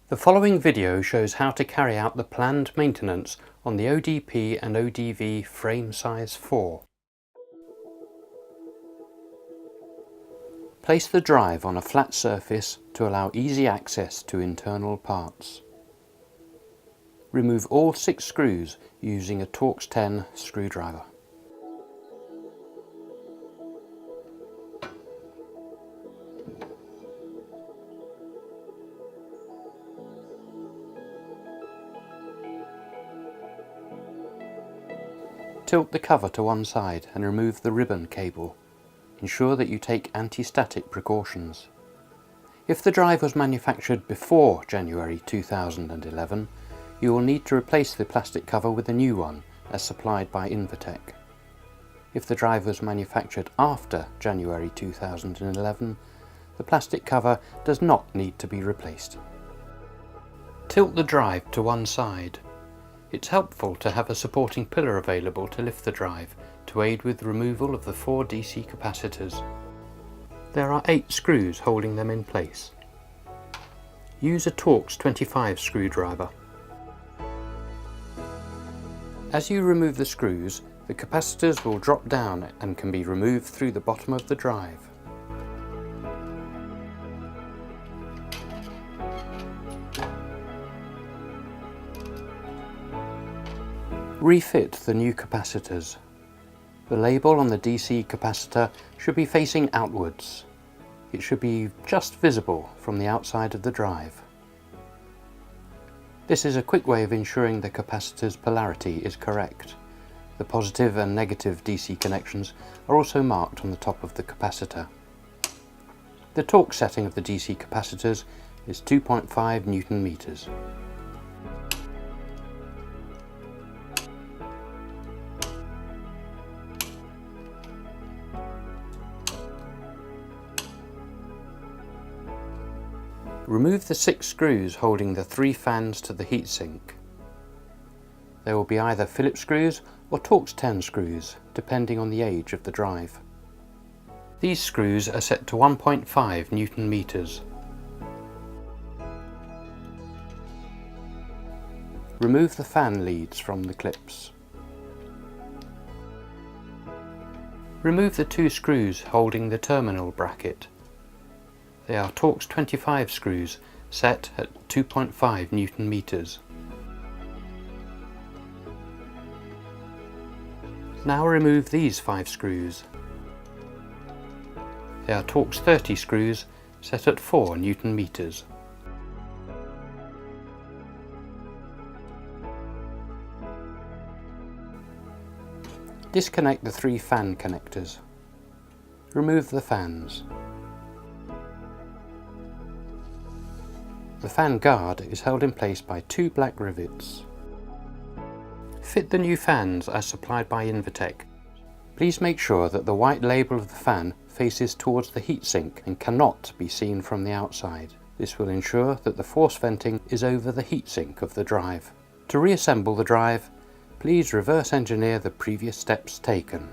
The following video shows how to carry out the planned maintenance on the ODP and ODV frame size 4. Place the drive on a flat surface to allow easy access to internal parts. Remove all 6 screws using a Torx 10 screwdriver. Tilt the cover to one side and remove the ribbon cable. Ensure that you take anti-static precautions. If the drive was manufactured before January 2011, you will need to replace the plastic cover with a new one, as supplied by Invertek. If the drive was manufactured after January 2011, the plastic cover does not need to be replaced. Tilt the drive to one side. It's helpful to have a supporting pillar available to lift the drive to aid with removal of the 4 DC capacitors. There are 8 screws holding them in place. Use a Torx 25 screwdriver. As you remove the screws, the capacitors will drop down and can be removed through the bottom of the drive. Refit the new capacitors. The label on the DC capacitor should be facing outwards. It should be just visible from the outside of the drive. This is a quick way of ensuring the capacitor's polarity is correct. The positive and negative DC connections are also marked on the top of the capacitor. The torque setting of the DC capacitors is 2.5 Newton meters. Remove the 6 screws holding the 3 fans to the heatsink. There will be either Phillips screws or Torx 10 screws, depending on the age of the drive. These screws are set to 1.5 Newton meters. Remove the fan leads from the clips. Remove the 2 screws holding the terminal bracket. They are Torx 25 screws set at 2.5 Newton meters. Now remove these 5 screws. They are Torx 30 screws set at 4 Newton meters. Disconnect the 3 fan connectors. Remove the fans. The fan guard is held in place by 2 black rivets. Fit the new fans as supplied by Invertek. Please make sure that the white label of the fan faces towards the heatsink and cannot be seen from the outside. This will ensure that the force venting is over the heatsink of the drive. To reassemble the drive, please reverse engineer the previous steps taken.